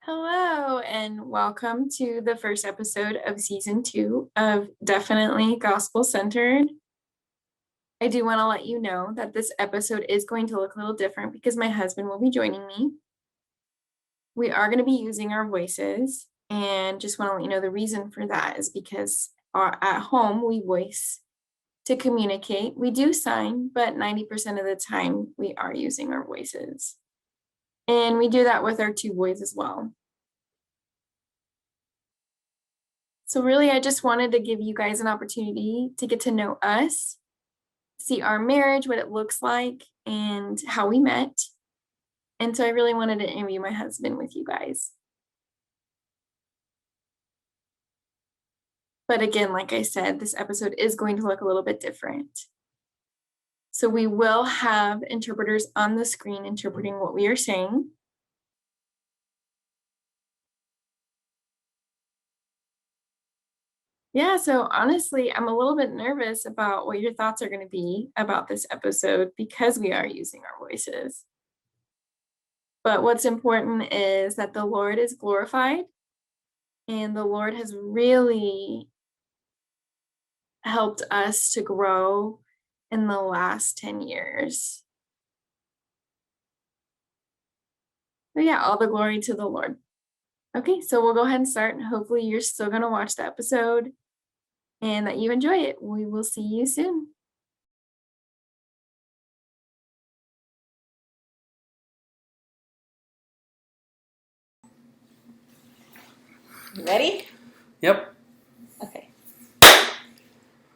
Hello, and welcome to the first episode of season 2 of Definitely Gospel-Centered. I do want to let you know that this episode is going to look a little different because my husband will be joining me. We are going to be using our voices, and just want to let you know the reason for that is because at home we voice to communicate. We do sign, but 90% of the time we are using our voices. And we do that with our two boys as well. So really, I just wanted to give you guys an opportunity to get to know us, see our marriage, what it looks like, and how we met. And so I really wanted to interview my husband with you guys. But again, like I said, this episode is going to look a little bit different. So we will have interpreters on the screen interpreting what we are saying. Yeah, so honestly, I'm a little bit nervous about what your thoughts are going to be about this episode because we are using our voices. But what's important is that the Lord is glorified, and the Lord has really helped us to grow in the last 10 years. But yeah, all the glory to the Lord. Okay, so we'll go ahead and start. Hopefully, you're still going to watch the episode and that you enjoy it. We will see you soon. You ready? Yep. Okay.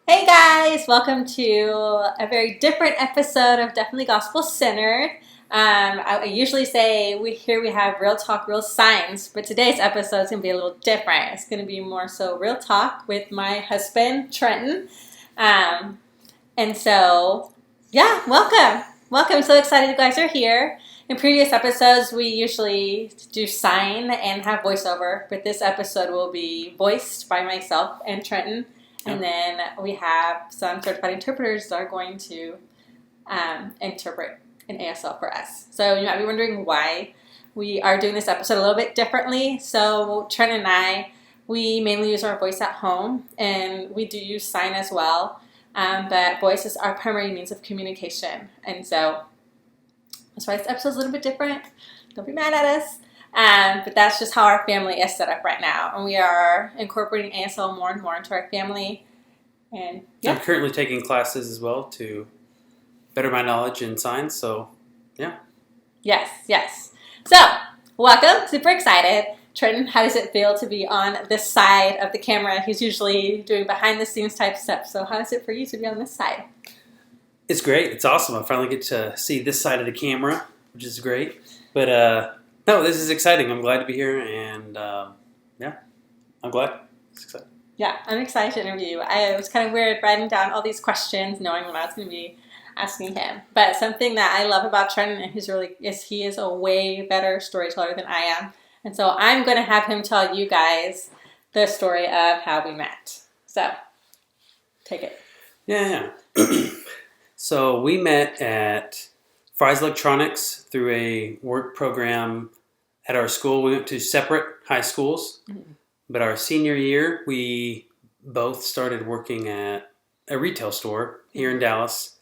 Hey guys, welcome to a very different episode of Definitely Gospel-Centered. I usually say we have real talk, real science, but today's episode is going to be a little different. It's going to be more so real talk with my husband, Trenton. And so, yeah, welcome. Welcome. So excited you guys are here. In previous episodes, we usually do sign and have voiceover, but this episode will be voiced by myself and Trenton. And then we have some certified interpreters that are going to interpret in ASL for us. So you might be wondering why we are doing this episode a little bit differently. So Trent and I, we mainly use our voice at home, and we do use sign as well. But voice is our primary means of communication. And so that's why this episode's a little bit different. Don't be mad at us. But that's just how our family is set up right now. And we are incorporating ASL more and more into our family. And yeah. I'm currently taking classes as well to better my knowledge in science. So, yeah. Yes. So, welcome. Super excited. Trenton, how does it feel to be on this side of the camera? He's usually doing behind the scenes type stuff. So how is it for you to be on this side? It's great. It's awesome. I finally get to see this side of the camera, which is great. But, no, this is exciting. I'm glad to be here. And, yeah, I'm glad. It's exciting. Yeah, I'm excited to interview you. It was kind of weird writing down all these questions, knowing what I was going to be asking him. But something that I love about Trenton, and he is a way better storyteller than I am. And so I'm going to have him tell you guys the story of how we met. So, take it. Yeah. So we met at Fry's Electronics through a work program at our school. We went to separate high schools. Mm-hmm. But our senior year, we both started working at a retail store here in Dallas.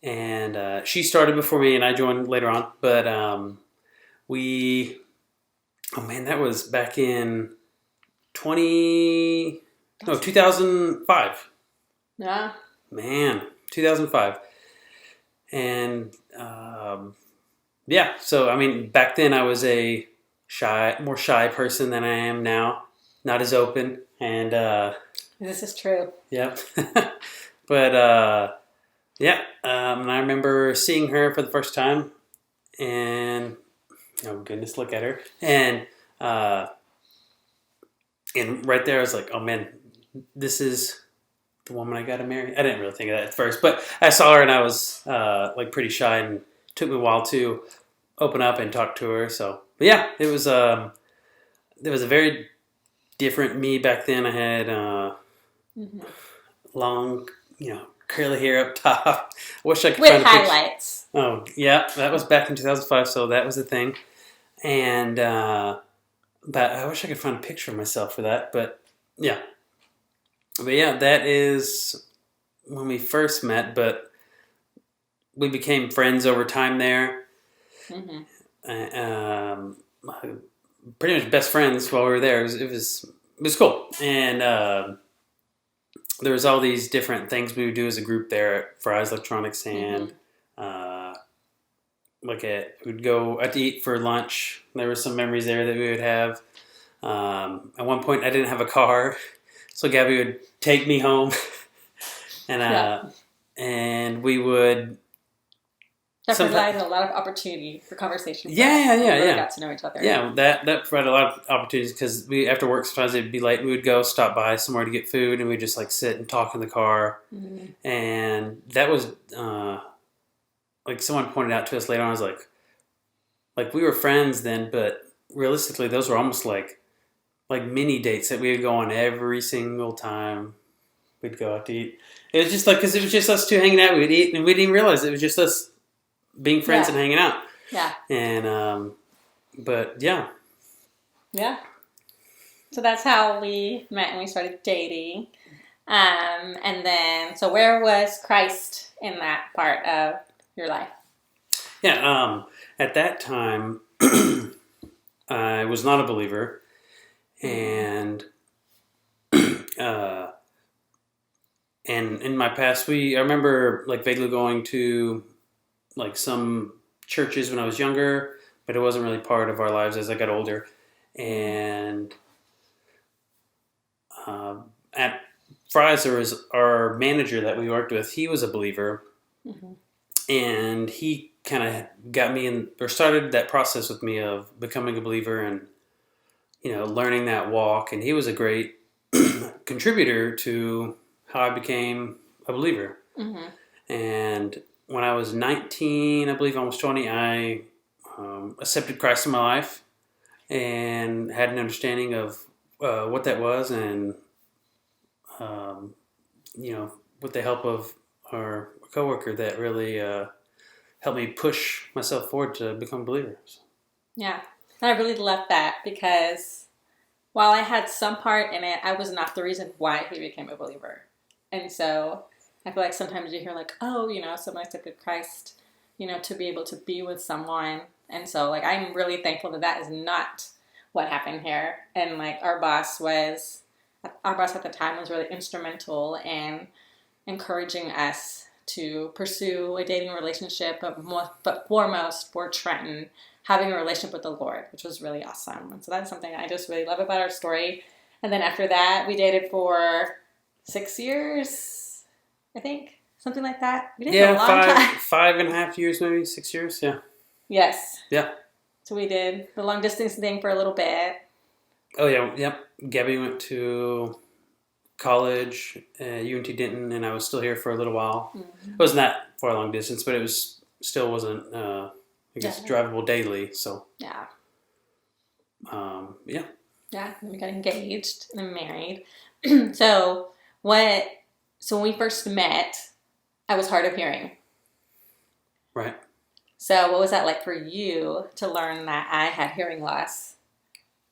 And she started before me, and I joined later on. But that was back in 2005. Yeah. Man, 2005. And so, I mean, back then I was a more shy person than I am now. Not as open. And this is true. Yep. But and I remember seeing her for the first time, and oh goodness, look at her, and right there I was like, oh man, this is the woman I got to marry. I didn't really think of that at first, but I saw her and I was pretty shy, and it took me a while to open up and talk to her. So, but yeah, it was a very different me back then. I had long, curly hair up top. I wish I could find highlights. Oh, yeah. That was back in 2005, so that was the thing. And, But I wish I could find a picture of myself for that. But yeah. But yeah, that is when we first met. But we became friends over time there. Mm-hmm. Pretty much best friends while we were there. It was cool. And there was all these different things we would do as a group there at Fry's Electronics, and we'd go out to eat for lunch. There were some memories there that we would have. At one point, I didn't have a car, so Gabby would take me home, and we would. That provided a lot of opportunity for conversation. Yeah. We really got to know each other. Yeah, that provided a lot of opportunities because we, after work, sometimes it'd be late. We would go stop by somewhere to get food, and we'd just like sit and talk in the car. Mm-hmm. And that was like someone pointed out to us later on. I was like we were friends then, but realistically, those were almost like mini dates that we would go on every single time we'd go out to eat. It was just like because it was just us two hanging out. We'd eat, and we didn't even realize it was just us being friends and hanging out. Yeah. And, but yeah. Yeah. So that's how we met and we started dating. And then, so where was Christ in that part of your life? Yeah. At that time, I was not a believer. And, and in my past, I remember like vaguely going to like some churches when I was younger, but it wasn't really part of our lives as I got older. And at Fry's, there was our manager that we worked with. He was a believer, and he kind of got me in, or started that process with me of becoming a believer and learning that walk. And he was a great contributor to how I became a believer. And when I was 19, I believe almost 20, I accepted Christ in my life and had an understanding of what that was, and with the help of our coworker that really helped me push myself forward to become a believer. Yeah, and I really love that because while I had some part in it, I was not the reason why he became a believer. And so I feel like sometimes you hear like, oh, someone accepted Christ, to be able to be with someone. And so like, I'm really thankful that is not what happened here. And like our boss at the time was really instrumental in encouraging us to pursue a dating relationship, but foremost for Trenton, having a relationship with the Lord, which was really awesome. And so that's something I just really love about our story. And then after that, we dated for 6 years, I think, something like that. We did a long time. 5.5 years, maybe 6 years. Yeah. Yes. Yeah. So we did the long distance thing for a little bit. Oh yeah. Yep. Gabby went to college at UNT Denton, and I was still here for a little while. It wasn't that far long distance, but it still wasn't drivable daily. So yeah. Yeah. Yeah. And we got engaged and then married. So when we first met, I was hard of hearing. Right. So what was that like for you to learn that I had hearing loss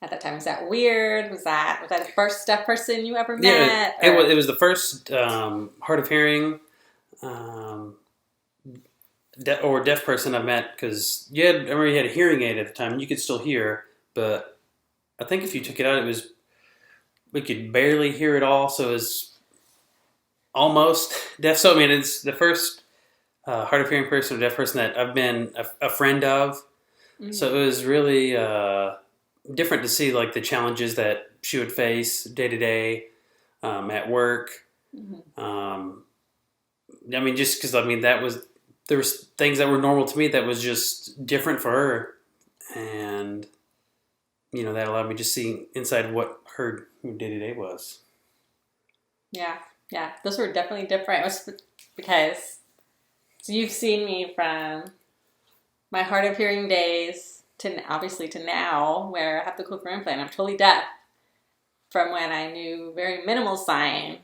at that time? Was that weird? Was that the first deaf person you ever met? Yeah, it was the first hard of hearing deaf person I've met, because I remember you had a hearing aid at the time and you could still hear, but I think if you took it out, we could barely hear it all, so it was almost deaf. So I mean, it's the first hard of hearing person or deaf person that I've been a friend of. So it was really different to see like the challenges that she would face day to day at work. I mean, just because there was things that were normal to me that was just different for her, and that allowed me to see inside what her day to day was. Yeah, those were definitely different. It was because you've seen me from my hard of hearing days to obviously to now, where I have the cochlear implant. I'm totally deaf. From when I knew very minimal sign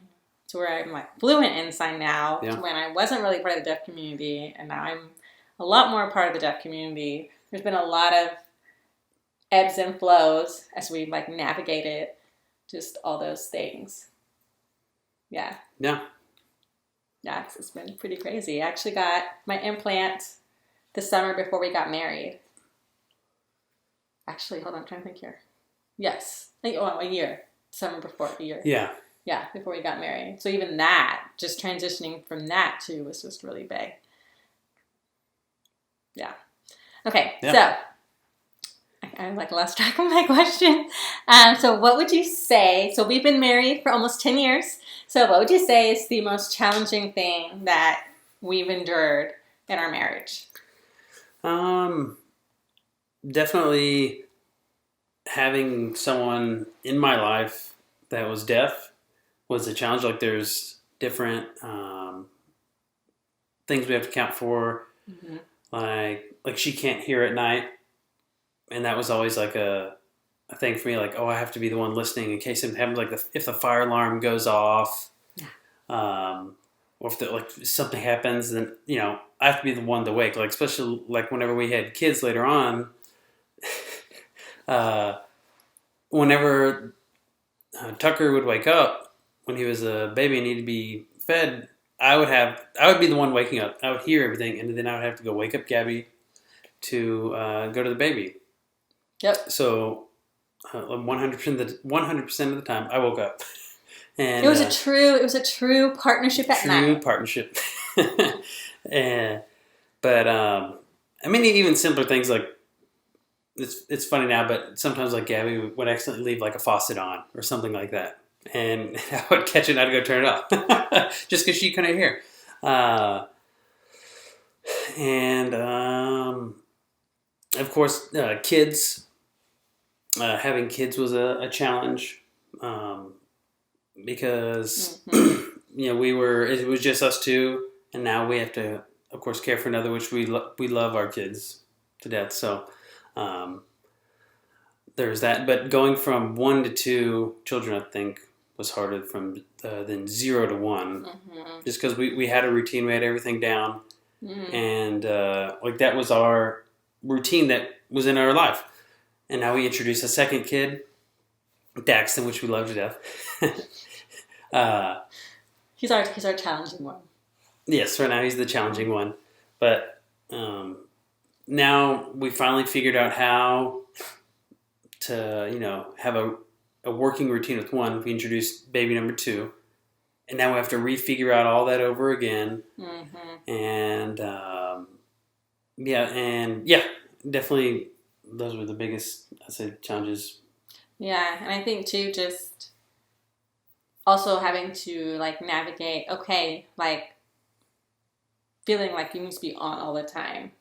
to where I'm like fluent in sign now, to when I wasn't really part of the deaf community, and now I'm a lot more part of the deaf community. There's been a lot of ebbs and flows as we like navigated just all those things. Yeah. Yeah. Yeah, it's been pretty crazy. I actually got my implant the summer before we got married. Actually, hold on, I'm trying to think here. Yes, like a year. Summer before a year. Yeah. Yeah, before we got married. So even that, just transitioning from that too was just really big. Yeah. Okay, Yeah. so I like lost track of my question. So what would you say? So we've been married for almost 10 years. So what would you say is the most challenging thing that we've endured in our marriage? Definitely having someone in my life that was deaf was a challenge. Like there's different things we have to account for. Mm-hmm. Like she can't hear at night, and that was always like a thing for me. Like, oh, I have to be the one listening in case something happens. Like if the fire alarm goes off, or if like something happens, then I have to be the one to wake. Like especially like whenever we had kids later on. Whenever Tucker would wake up when he was a baby and needed to be fed, I would be the one waking up. I would hear everything, and then I would have to go wake up Gabby to go to the baby. Yep. So 100% of the time, I woke up. And it was a true partnership at night. True partnership. But I mean, even simpler things like it's funny now, but sometimes like Gabby would accidentally leave like a faucet on or something like that, and I would catch it and I'd go turn it off just because she couldn't hear. And of course, kids. Having kids was a challenge because it was just us two, and now we have to, of course, care for another, which we love our kids to death. So there's that. But going from 1 to 2 children, I think, was harder than 0 to 1, just because we had a routine, we had everything down, and like that was our routine that was in our life. And now we introduce a second kid, Daxton, which we love to death. He's our challenging one. Yes, right now he's the challenging one. But now we finally figured out how to, have a working routine with one. We introduced baby number 2. And now we have to refigure out all that over again. And definitely those were the biggest, I'd say, challenges. Yeah, and I think too, just also having to like navigate, okay, like feeling like you need to be on all the time.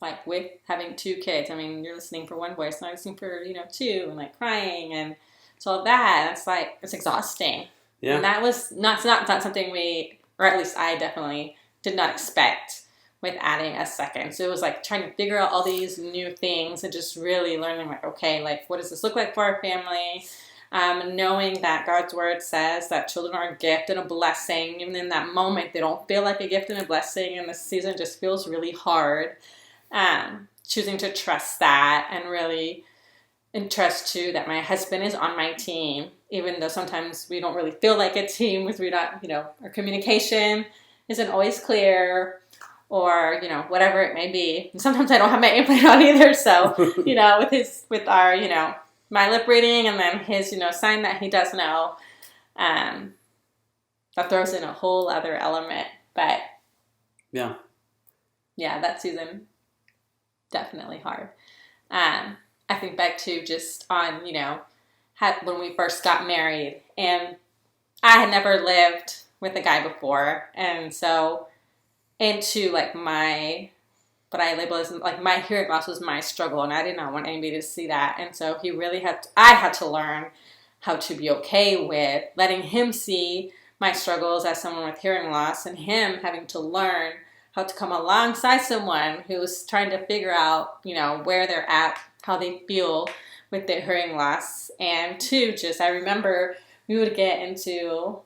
Like with having 2 kids, I mean, you're listening for one voice, not listening for 2, and like crying, and so all that. It's like it's exhausting. Yeah, and that was not something we, or at least I definitely did not expect with adding a second. So it was like trying to figure out all these new things and just really learning like, okay, like what does this look like for our family? Knowing that God's word says that children are a gift and a blessing. Even in that moment, they don't feel like a gift and a blessing, and the season just feels really hard. Choosing to trust that and really trust too that my husband is on my team, even though sometimes we don't really feel like a team because we're not, our communication isn't always clear, or whatever it may be. And sometimes I don't have my implant on either, so with our my lip reading and then his sign that he does know, that throws in a whole other element. But yeah, that season definitely hard. I think back to just on when we first got married, and I had never lived with a guy before, and so into like what I label as like my hearing loss was my struggle, and I did not want anybody to see that. And so I had to learn how to be okay with letting him see my struggles as someone with hearing loss, and him having to learn how to come alongside someone who's trying to figure out, where they're at, how they feel with their hearing loss. And I remember we would get into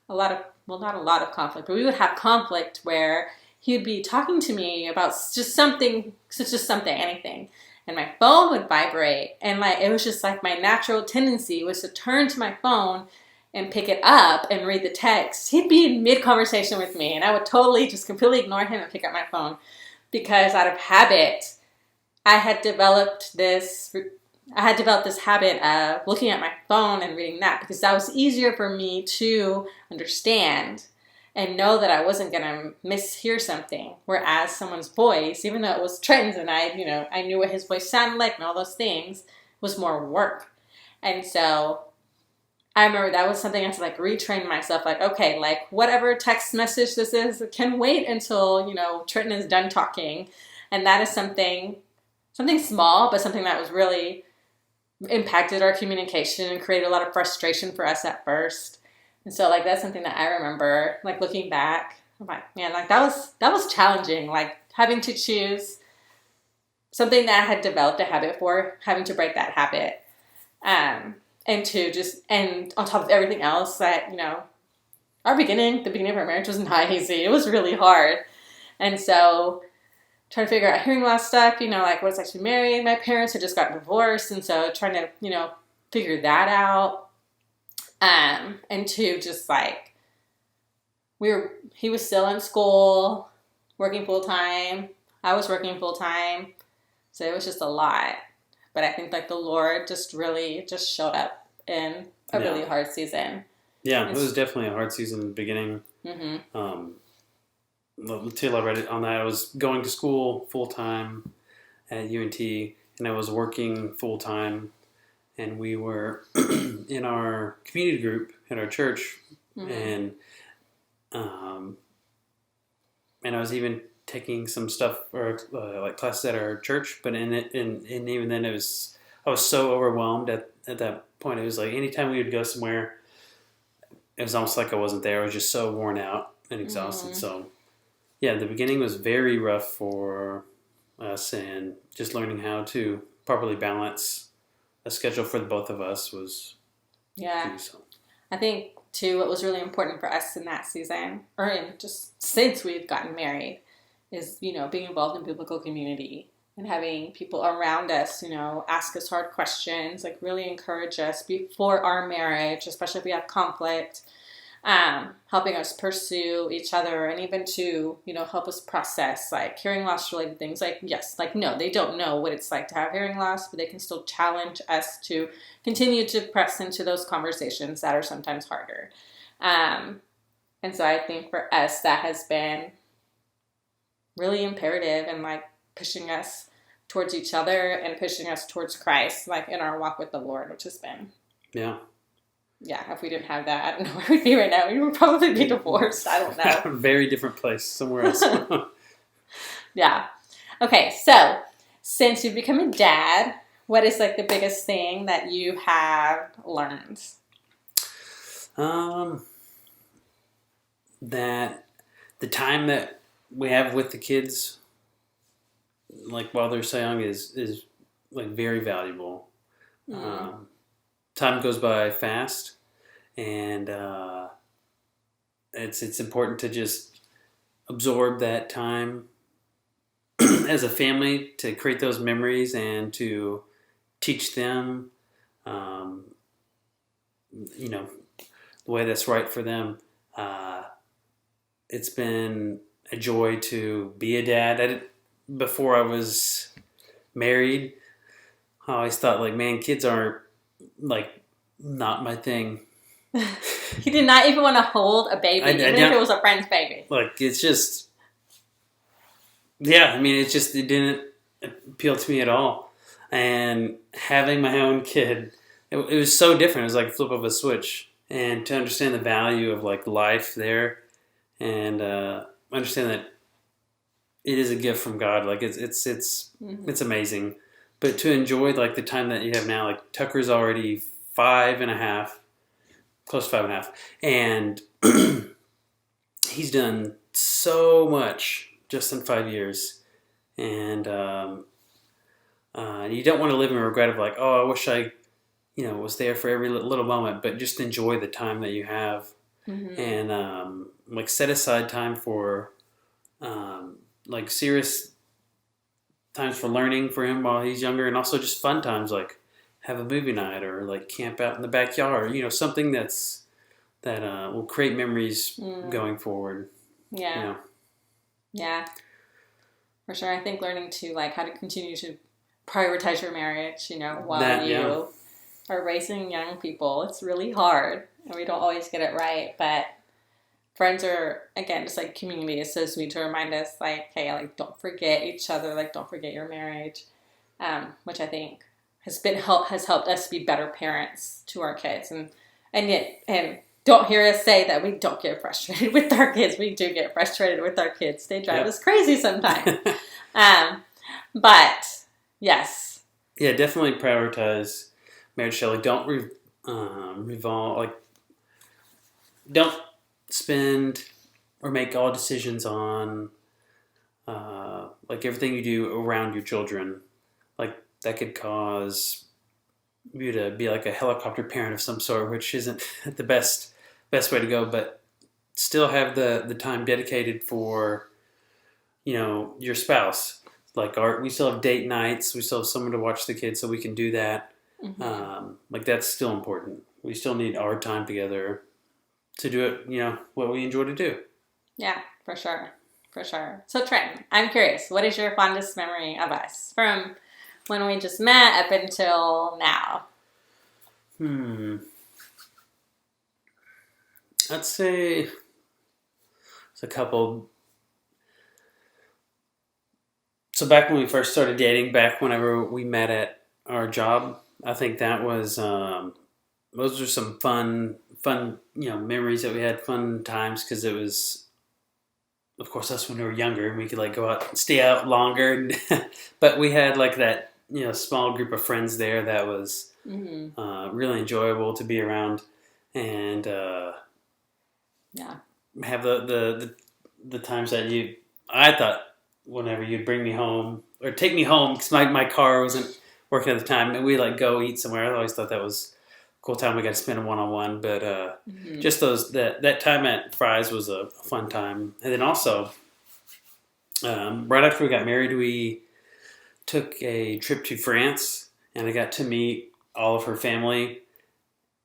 not a lot of conflict, but we would have conflict where he would be talking to me about just something, anything. and my phone would vibrate. And like, it was just like my natural tendency was to turn to my phone and pick it up and read the text. He'd be in mid-conversation with me, and I would totally just completely ignore him and pick up my phone, because out of habit, I had developed this habit of looking at my phone and reading that, because that was easier for me to understand and know that I wasn't going to mishear something. Whereas someone's voice, even though it was Trenton's and I knew what his voice sounded like and all those things, was more work. And so I remember that was something I had to like retrain myself. Like, okay, like whatever text message this is can wait until, Trenton is done talking. And that is something small, but something that was really impacted our communication and created a lot of frustration for us at first. And so like that's something that I remember, like looking back, I'm like, man, like that was challenging, like having to choose something that I had developed a habit for, having to break that habit. And on top of everything else that, the beginning of our marriage was not easy. It was really hard. And so trying to figure out hearing loss stuff, like what it's like to be married. My parents had just gotten divorced, and so trying to, figure that out. And two, just like he was still in school, working full time. I was working full time. So it was just a lot. But I think like the Lord just really just showed up in a really hard season. Yeah, it was definitely a hard season in the beginning. Mm-hmm. Till I read it on that, I was going to school full time at UNT, and I was working full time, and we were in our community group at our church, and I was even taking some stuff or like classes at our church, but and even then I was so overwhelmed at that point. It was like anytime we would go somewhere, it was almost like I wasn't there. I was just so worn out and exhausted. So yeah, the beginning was very rough for us, and just learning how to properly balance a schedule for the both of us was key, so. I think too what was really important for us in that season, or in just since we've gotten married, is being involved in biblical community and having people around us ask us hard questions, like really encourage us before our marriage, especially if we have conflict, helping us pursue each other, and even to help us process like hearing loss related things. Like, yes, like no, they don't know what it's like to have hearing loss, but they can still challenge us to continue to press into those conversations that are sometimes harder. And so I think for us that has been really imperative, and like pushing us towards each other and pushing us towards Christ, like in our walk with the Lord, which has been if we didn't have that, I don't know where we'd be right now. We would probably be divorced. I don't know. Very different place, somewhere else. Yeah. Okay, so since you've become a dad, what is like the biggest thing that you have learned? That the time that we have with the kids, like while they're so young, is like very valuable. Time goes by fast, and it's important to just absorb that time as a family, to create those memories and to teach them, the way that's right for them. It's been a joy to be a dad. Before I was married, I always thought like, man, kids aren't like not my thing. He did not even want to hold a baby, even if it was a friend's baby. Like, it's just, it didn't appeal to me at all. And having my own kid, it was so different. It was like a flip of a switch. And to understand the value of like life there, and understand that it is a gift from God. Like it's amazing. But to enjoy like the time that you have now, like Tucker's already 5.5, close to 5.5, and he's done so much just in 5 years, and you don't want to live in regret of like, oh, I wish I, was there for every little moment, but just enjoy the time that you have, and like set aside time for like serious times for learning for him while he's younger, and also just fun times like have a movie night or like camp out in the backyard. Something that will create memories going forward. Yeah. Yeah. For sure. I think learning to like how to continue to prioritize your marriage, while you are raising young people. It's really hard and we don't always get it right, but friends are, again, just like community is so sweet to remind us like, hey, like don't forget each other, like don't forget your marriage, which I think has helped us be better parents to our kids, and don't hear us say that we don't get frustrated with our kids. We do get frustrated with our kids. They drive us crazy sometimes. But yes. Yeah, definitely prioritize marriage, Shelley. Don't don't spend or make all decisions on like everything you do around your children. Like that could cause you to be like a helicopter parent of some sort, which isn't the best way to go, but still have the time dedicated for your spouse. Like we still have date nights, we still have someone to watch the kids, so we can do that. Like that's still important. We still need our time together to do it, what we enjoy to do. Yeah, for sure. So Trenton, I'm curious, what is your fondest memory of us from when we just met up until now? I'd say it's a couple. So back when we first started dating, back whenever we met at our job, I think that was those are some fun memories that we had, fun times, because it was, of course, us when we were younger and we could like go out and stay out longer. But we had like that small group of friends there that was really enjoyable to be around, and have the times that I thought whenever you'd bring me home or take me home because my car wasn't working at the time, and we like go eat somewhere. I always thought that was a cool time we got to spend a one-on-one, but just that time at Fry's was a fun time. And then also right after we got married, we took a trip to France, and I got to meet all of her family,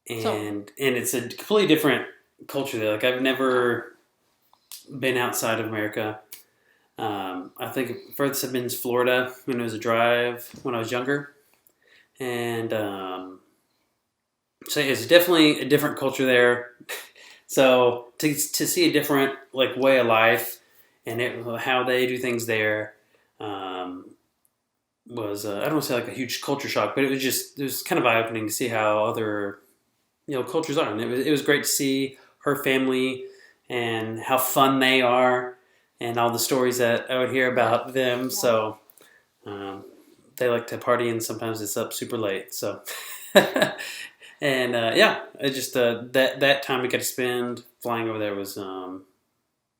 and it's a completely different culture there. Like I've never been outside of America. I think furthest I've been is Florida when it was a drive when I was younger, and so it's definitely a different culture there. So to see a different like way of life and how they do things there was I don't want to say like a huge culture shock, but it was kind of eye opening to see how other cultures are, and it was great to see her family and how fun they are, and all the stories that I would hear about them. Yeah. So they like to party, and sometimes it's up super late. So and it just that time we got to spend flying over there was an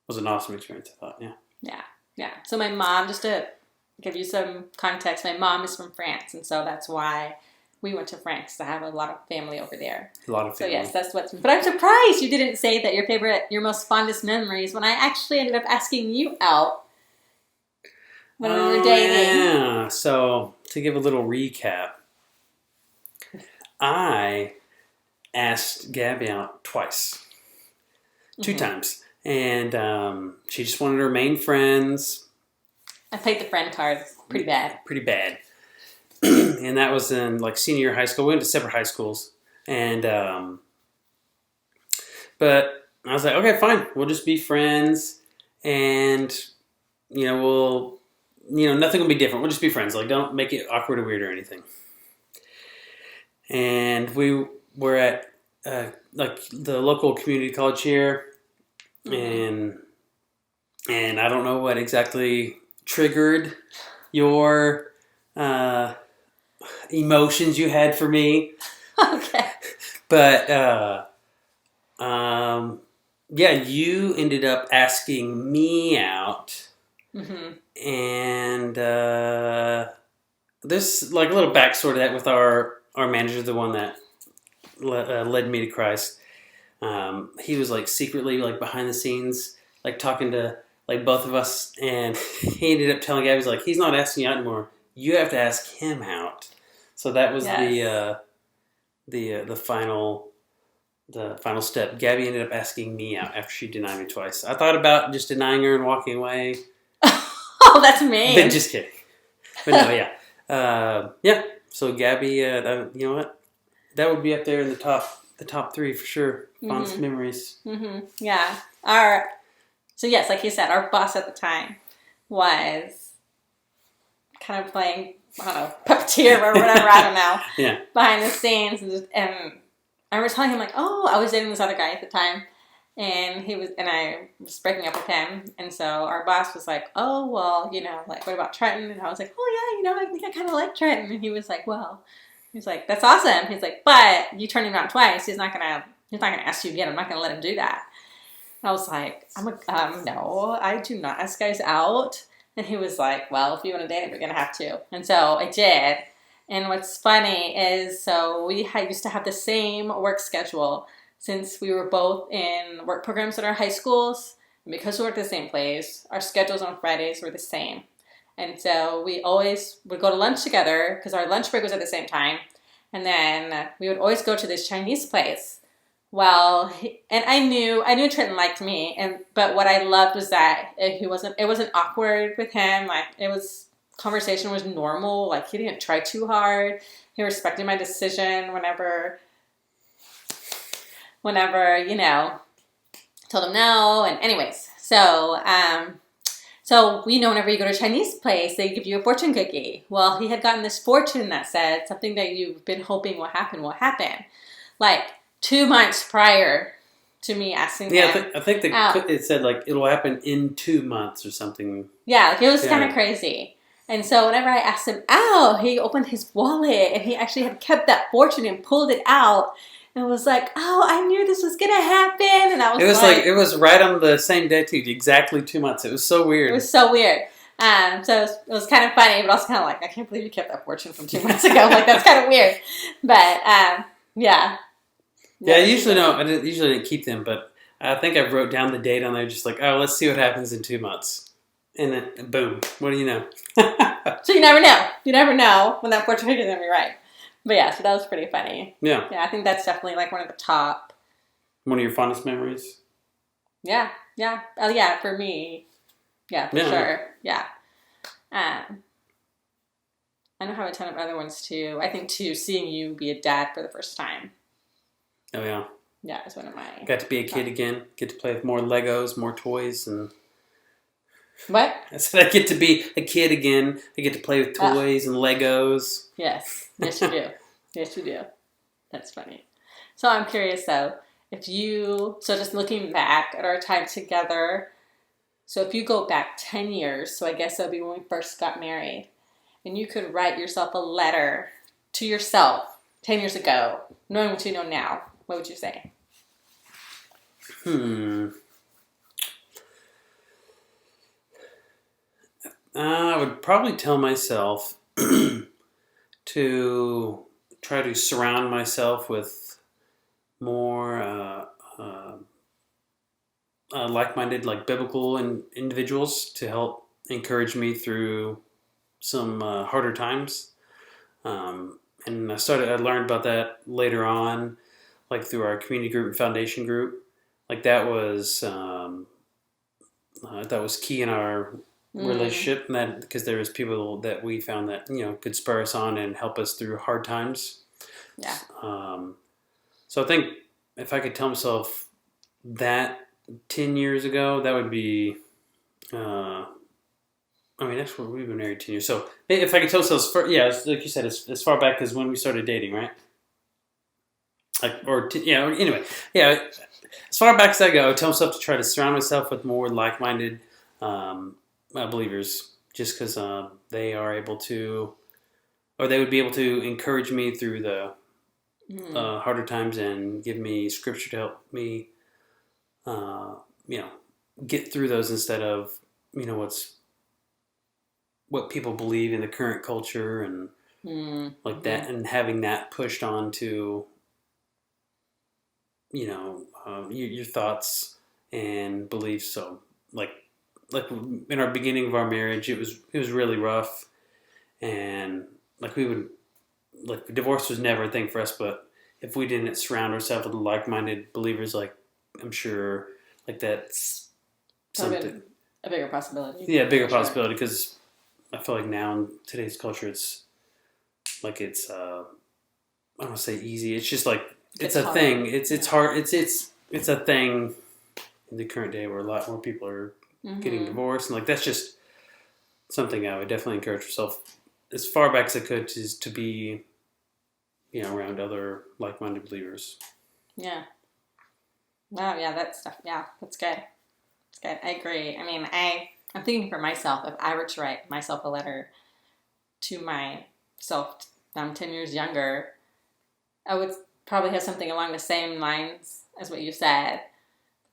awesome experience, I thought. Yeah. So my mom, just to give you some context, my mom is from France, and so that's why we went to France, to have a lot of family over there. A lot of family. So yes, that's what's. But I'm surprised you didn't say that your most fondest memories when I actually ended up asking you out when we were dating. Yeah. So to give a little recap, I asked Gabby out twice, two times, and she just wanted to remain friends. I played the friend card pretty bad. And that was in like senior year of high school. We went to separate high schools, and but I was like, okay, fine, we'll just be friends, and we'll nothing will be different. We'll just be friends. Like, don't make it awkward or weird or anything. And we were at like the local community college here, and I don't know what exactly triggered your emotions you had for me. Okay. But you ended up asking me out, and there's like a little backstory to that with our manager, the one that led me to Christ. He was like secretly like behind the scenes, like talking to like both of us, and he ended up telling Gabby, he's like, he's not asking you out anymore. You have to ask him out. So that was Yes. the final step. Gabby ended up asking me out after she denied me twice. I thought about just denying her and walking away. Oh, that's mean. But just kidding. But no, yeah. So Gabby, you know what? That would be up there in the top three for sure. Fondest memories. Yeah. So yes, like you said, our boss at the time was kind of playing, I don't know, puppeteer or whatever, I don't know. Yeah. Behind the scenes, and I remember telling him like, oh, I was dating this other guy at the time, and I was breaking up with him, and so our boss was like, oh, well, like, what about Trenton? And I was like, oh yeah, I think I kind of like Trenton, and he was like, well, he's like, that's awesome. He's like, but you turned him down twice. He's not gonna ask you again. I'm not gonna let him do that. And I was like, no, I do not ask guys out. And he was like, well, if you want to date him, you're gonna have to. And so I did. And what's funny is, so we used to have the same work schedule since we were both in work programs at our high schools. And because we worked at the same place, our schedules on Fridays were the same. And so we always would go to lunch together because our lunch break was at the same time. And then we would always go to this Chinese place. Well, and I knew Trenton liked me, but what I loved was that it wasn't awkward with him. Like, conversation was normal. Like, he didn't try too hard. He respected my decision whenever told him no. And anyways, so whenever you go to a Chinese place, they give you a fortune cookie. Well, he had gotten this fortune that said something that you've been hoping will happen. Like 2 months prior to me asking him. Yeah, I think it said like it'll happen in 2 months or something. Yeah, like it was kind of crazy. And so whenever I asked him out, he opened his wallet and he actually had kept that fortune and pulled it out and was like, "Oh, I knew this was gonna happen." And I was it was right on the same day too, exactly 2 months. It was so weird. It was so weird. So it was kind of funny, but also kind of like, I can't believe you kept that fortune from 2 months ago. Like, that's kind of weird. But yeah. Yeah, I usually didn't keep them, but I think I wrote down the date on there, just like, oh, let's see what happens in 2 months, and then boom, what do you know? So you never know. You never know when that fortune cookie is gonna be right. But yeah, so that was pretty funny. Yeah. Yeah, I think that's definitely like one of the top. One of your fondest memories? Yeah. Oh yeah, for me. Yeah, for sure. Yeah. I know I have a ton of other ones too. I think too, seeing you be a dad for the first time. Oh yeah. Yeah, it's one of my. Got to be a kid again. Get to play with more Legos, more toys, and. What? I said I get to be a kid again. I get to play with toys and Legos. Yes you do. Yes, you do. That's funny. So I'm curious though, just looking back at our time together, so if you go back 10 years, so I guess that'll be when we first got married, and you could write yourself a letter to yourself 10 years ago, knowing what you know now, what would you say? I would probably tell myself to try to surround myself with more like-minded, like biblical individuals to help encourage me through some harder times. And I learned about that later on, like through our community group and foundation group. Like that was key in our relationship, and that because there was people that we found that could spur us on and help us through hard times. Yeah. So I think if I could tell myself that 10 years ago, that would be. That's what we've been married 10 years. So if I could tell myself, like you said, as far back as when we started dating, right? Anyway, yeah. As far back as I go, I tell myself to try to surround myself with more like-minded believers, just because they are able to, or they would be able to encourage me through the harder times and give me scripture to help me, get through those instead of what people believe in the current culture and like that, and having that pushed on to your thoughts and beliefs. So like like in our beginning of our marriage, it was really rough, and like we would like divorce was never a thing for us. But if we didn't surround ourselves with like-minded believers, like I'm sure like that's something. A bigger possibility. Yeah, bigger possibility because I feel like now in today's culture, it's like it's I don't want to say easy. It's just like it's a hard. thing. It's hard. It's a thing in the current day where a lot more people are getting divorced, and like that's just something I would definitely encourage myself as far back as I could to be, around other like-minded believers. Yeah. Wow. Yeah, that's stuff. Yeah, that's good. That's good. I agree. I mean, I'm thinking for myself, if I were to write myself a letter to myself, I'm 10 years younger, I would probably have something along the same lines as what you said.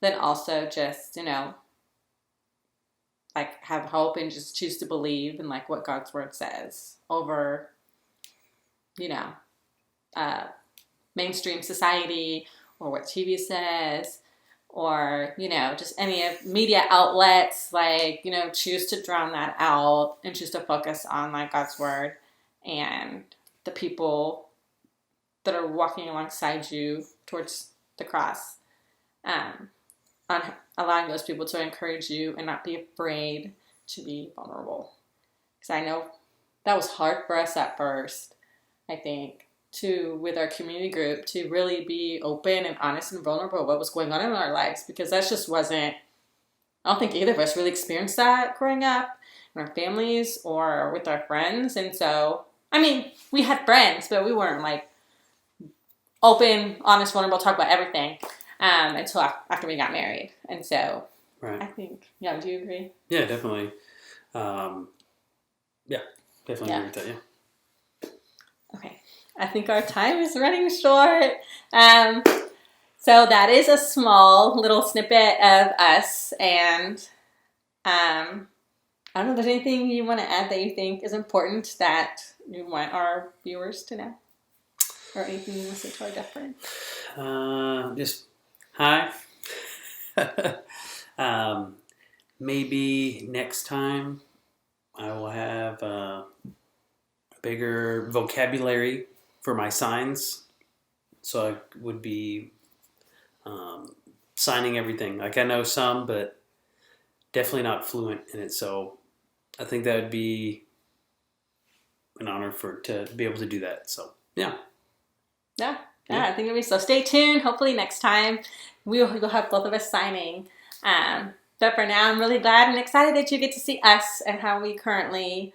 Then also just, like have hope and just choose to believe in like what God's word says over, mainstream society or what TV says or, just any of media outlets, like, choose to drown that out and choose to focus on like God's word and the people that are walking alongside you towards the cross, on allowing those people to encourage you and not be afraid to be vulnerable. Because I know that was hard for us at first, I think, with our community group, to really be open and honest and vulnerable about what was going on in our lives, because that just wasn't, I don't think either of us really experienced that growing up in our families or with our friends. And so, I mean, we had friends, but we weren't like open, honest, vulnerable, talk about everything until after we got married. And so Right. I think, do you agree? Yeah, definitely. Definitely agree with that, yeah. Okay. I think our time is running short. So that is a small little snippet of us. And I don't know if there's anything you want to add that you think is important that you want our viewers to know? Or anything you want to say to our deaf friend? Just hi. Maybe next time I will have a bigger vocabulary for my signs, so I would be signing everything. Like I know some, but definitely not fluent in it. So I think that would be an honor to be able to do that. So yeah. Yeah, I think it'll be so. Stay tuned. Hopefully next time we'll have both of us signing. But for now, I'm really glad and excited that you get to see us and how we currently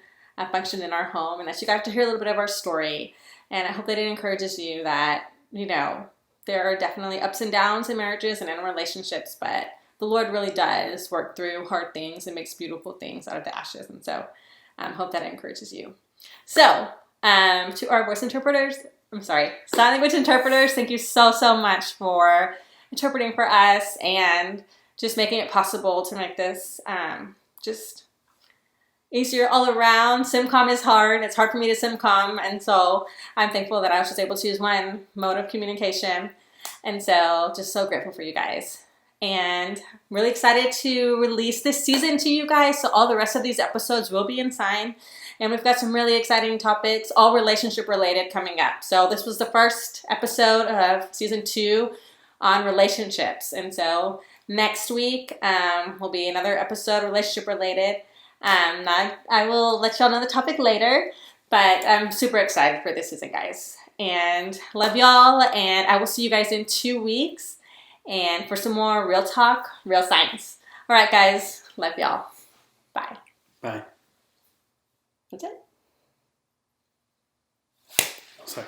function in our home, and that you got to hear a little bit of our story. And I hope that it encourages you that, there are definitely ups and downs in marriages and in relationships, but the Lord really does work through hard things and makes beautiful things out of the ashes. And so I hope that encourages you. So to our sign language interpreters, thank you so, so much for interpreting for us and just making it possible to make this just easier all around. SimCom is hard. It's hard for me to SimCom, and so I'm thankful that I was just able to use one mode of communication, and so just so grateful for you guys. And really excited to release this season to you guys, so all the rest of these episodes will be in Sign. And we've got some really exciting topics, all relationship related, coming up. So this was the first episode of season 2 on relationships. And so next week will be another episode relationship related. I will let y'all know the topic later, but I'm super excited for this season, guys. And love y'all, and I will see you guys in 2 weeks. And for some more real talk, real science. All right, guys. Love y'all. Bye. Bye. That's it. Sorry.